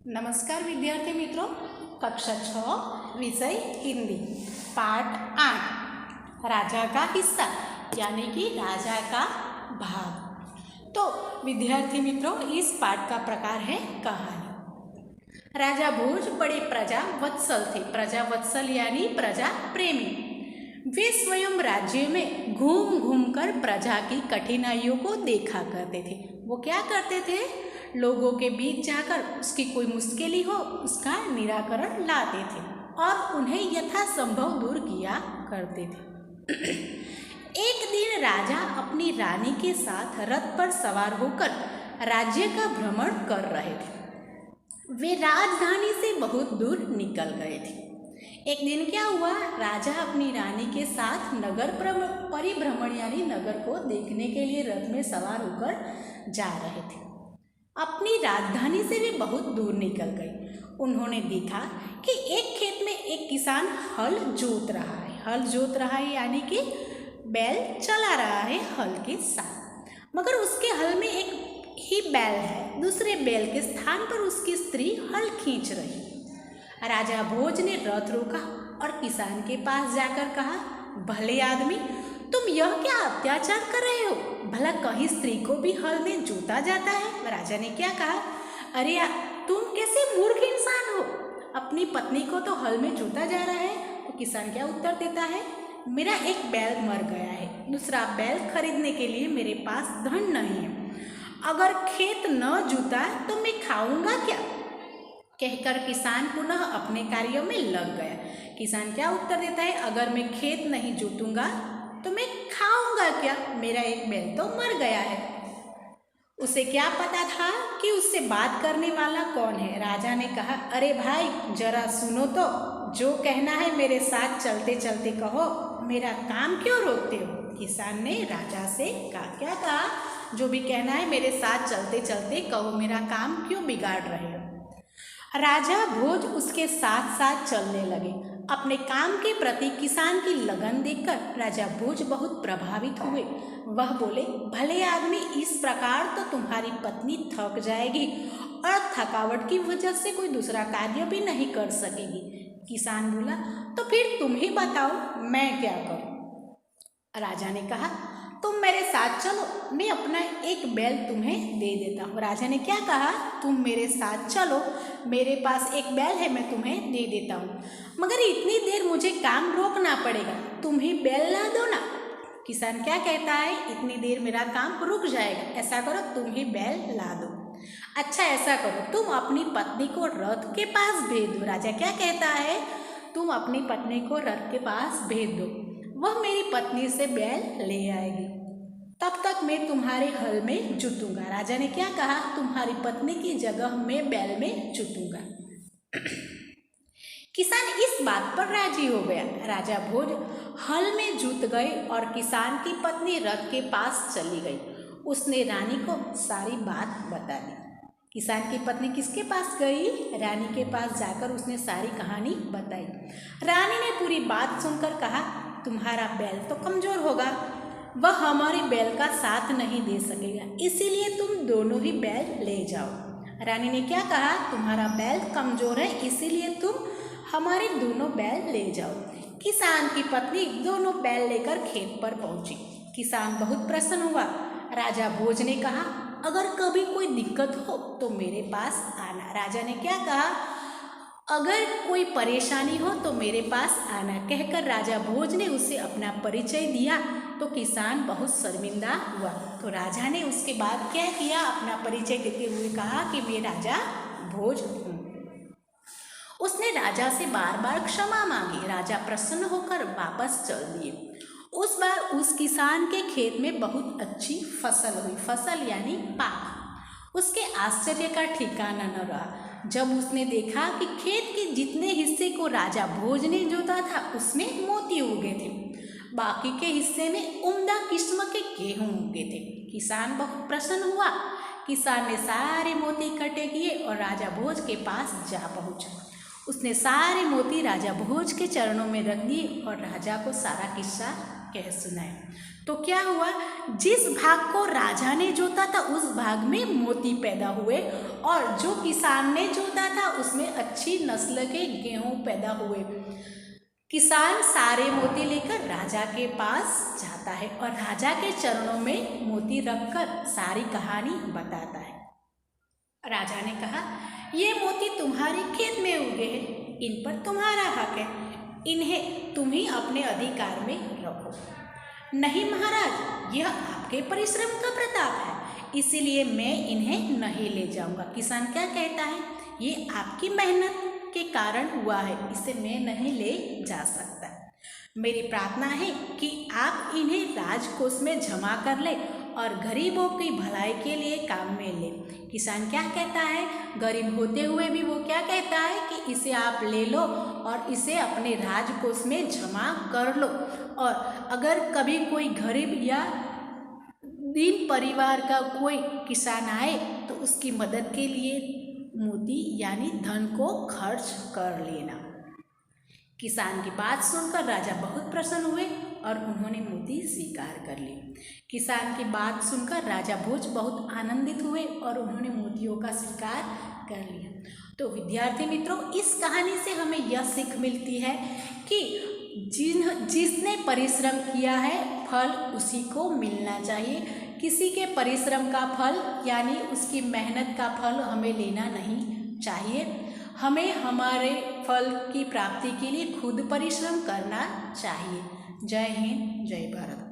नमस्कार विद्यार्थी मित्रों, कक्षा 6 विषय हिंदी पाठ 8 राजा का हिस्सा यानी कि राजा का भाग। तो विद्यार्थी मित्रों, इस पाठ का प्रकार है कहानी। राजा भोज बड़े प्रजा वत्सल थे। प्रजा वत्सल यानी प्रजा प्रेमी। वे स्वयं राज्य में घूम घूम कर प्रजा की कठिनाइयों को देखा करते थे। वो क्या करते थे? लोगों के बीच जाकर उसकी कोई मुश्किल हो उसका निराकरण लाते थे और उन्हें यथासंभव दूर किया करते थे। एक दिन राजा अपनी रानी के साथ रथ पर सवार होकर राज्य का भ्रमण कर रहे थे। वे राजधानी से बहुत दूर निकल गए थे। एक दिन क्या हुआ? राजा अपनी रानी के साथ नगर परिभ्रमण यानी नगर को देखने के लिए रथ में सवार होकर जा रहे थे। अपनी राजधानी से वे बहुत दूर निकल गए। उन्होंने देखा कि एक खेत में एक किसान हल जोत रहा है। हल जोत रहा है यानी कि बैल चला रहा है हल के साथ, मगर उसके हल में एक ही बैल है। दूसरे बैल के स्थान पर उसकी स्त्री हल खींच रही। राजा भोज ने रथ रोका और किसान के पास जाकर कहा, भले आदमी, तुम यह क्या अत्याचार कर रहे हो? भला कहीं स्त्री को भी हल में जोता जाता है? राजा ने क्या कहा, अरे यार, तुम कैसे मूर्ख इंसान हो? अपनी पत्नी को तो हल में जोता जा रहा है। तो किसान क्या उत्तर देता है, मेरा एक बैल मर गया है, दूसरा बैल खरीदने के लिए मेरे पास धन नहीं है। अगर खेत न जोता तो मैं खाऊंगा क्या? कहकर किसान पुनः अपने कार्यों में लग गया। किसान क्या उत्तर देता है, अगर मैं खेत नहीं जोतूंगा तो मैं खाऊंगा क्या? मेरा एक बैल तो मर गया है। उसे क्या पता था कि उससे बात करने वाला कौन है। राजा ने कहा, अरे भाई, जरा सुनो तो, जो कहना है मेरे साथ चलते चलते कहो, मेरा काम क्यों रोकते हो? किसान ने राजा से कहा, क्या कहा? जो भी कहना है मेरे साथ चलते चलते कहो, मेरा काम क्यों बिगाड़ रहे हो? राजा भोज उसके साथ साथ चलने लगे। अपने काम के प्रति किसान की लगन देखकर राजा भोज बहुत प्रभावित हुए। वह बोले, भले आदमी, इस प्रकार तो तुम्हारी पत्नी थक जाएगी और थकावट की वजह से कोई दूसरा कार्य भी नहीं कर सकेगी। किसान बोला, तो फिर तुम ही बताओ, मैं क्या करूं? राजा ने कहा, तुम मेरे साथ चलो, मैं अपना एक बैल तुम्हें दे देता हूँ। राजा ने क्या कहा, तुम मेरे साथ चलो, मेरे पास एक बैल है, मैं तुम्हें दे देता हूँ, मगर इतनी देर मुझे काम रोकना पड़ेगा, तुम ही बैल ला दो ना। किसान क्या कहता है, इतनी देर मेरा काम रुक जाएगा, ऐसा करो, तुम ही बैल ला दो। अच्छा, ऐसा करो, तुम अपनी पत्नी को रथ के पास भेज दो। राजा क्या कहता है, तुम अपनी पत्नी को रथ के पास भेज दो, वह मेरी पत्नी से बैल ले आएगी, तब तक मैं तुम्हारे हल में जुतूंगा। राजा ने क्या कहा, तुम्हारी पत्नी की जगह मैं बैल में जुतूंगा। किसान इस बात पर राजी हो गया। राजा भोज हल में जुत गए और किसान की पत्नी रथ के पास चली गई। उसने रानी को सारी बात बता दी। किसान की पत्नी किसके पास गई? रानी के पास जाकर उसने सारी कहानी बताई। रानी ने पूरी बात सुनकर कहा, तुम्हारा बैल तो कमजोर होगा, वह हमारी बैल का साथ नहीं दे सकेगा, इसीलिए तुम दोनों ही बैल ले जाओ। रानी ने क्या कहा, तुम्हारा बैल कमजोर है, इसीलिए तुम हमारे दोनों बैल ले जाओ। किसान की पत्नी दोनों बैल लेकर खेत पर पहुंची। किसान बहुत प्रसन्न हुआ। राजा भोज ने कहा, अगर कभी कोई दिक्कत हो तो मेरे पास आना। राजा ने क्या कहा, अगर कोई परेशानी हो तो मेरे पास आना। कहकर राजा भोज ने उसे अपना परिचय दिया तो किसान बहुत शर्मिंदा हुआ। तो राजा ने उसके बाद क्या किया, अपना परिचय देते हुए कहा कि मैं राजा भोज हूँ। उसने राजा से बार बार क्षमा मांगी। राजा प्रसन्न होकर वापस चल दिए। उस बार उस किसान के खेत में बहुत अच्छी फसल हुई। फसल यानी पाक। उसके आश्चर्य का ठिकाना न रहा जब उसने देखा कि खेत के जितने हिस्से को राजा भोज ने जोता था उसमें मोती उगे थे, बाकी के हिस्से में उम्दा किस्म के गेहूं उगे थे। किसान बहुत प्रसन्न हुआ। किसान ने सारे मोती इकट्ठे किए और राजा भोज के पास जा पहुंचा। उसने सारे मोती राजा भोज के चरणों में रख दिए और राजा को सारा किस्सा कह सुनाए। तो क्या हुआ, जिस भाग को राजा ने जोता था उस भाग में मोती पैदा हुए और जो किसान ने जोता था उसमें अच्छी नस्ल के गेहूं पैदा हुए। किसान सारे मोती लेकर राजा के पास जाता है और राजा के चरणों में मोती रखकर सारी कहानी बताता है। राजा ने कहा, ये मोती तुम्हारे खेत में उगे हैं, इन पर तुम्हारा हक है, इन्हें तुम ही अपने अधिकार में रखो। नहीं महाराज, यह आपके परिश्रम का प्रताप है, इसीलिए मैं इन्हें नहीं ले जाऊंगा। किसान क्या कहता है, ये आपकी मेहनत के कारण हुआ है, इसे मैं नहीं ले जा सकता। मेरी प्रार्थना है कि आप इन्हें राजकोष में जमा कर ले और गरीबों की भलाई के लिए काम में ले। किसान क्या कहता है, गरीब होते हुए भी वो क्या कहता है कि इसे आप ले लो और इसे अपने राजकोष में जमा कर लो, और अगर कभी कोई गरीब या दीन परिवार का कोई किसान आए तो उसकी मदद के लिए मोती यानी धन को खर्च कर लेना। किसान की बात सुनकर राजा बहुत प्रसन्न हुए और उन्होंने मोती स्वीकार कर लिए। किसान की बात सुनकर राजा भोज बहुत आनंदित हुए और उन्होंने मोतियों का स्वीकार कर लिया। तो विद्यार्थी मित्रों, इस कहानी से हमें यह सीख मिलती है कि जिसने परिश्रम किया है फल उसी को मिलना चाहिए। किसी के परिश्रम का फल यानी उसकी मेहनत का फल हमें लेना नहीं चाहिए। हमें हमारे फल की प्राप्ति के लिए खुद परिश्रम करना चाहिए। जय हिंद, जय भारत।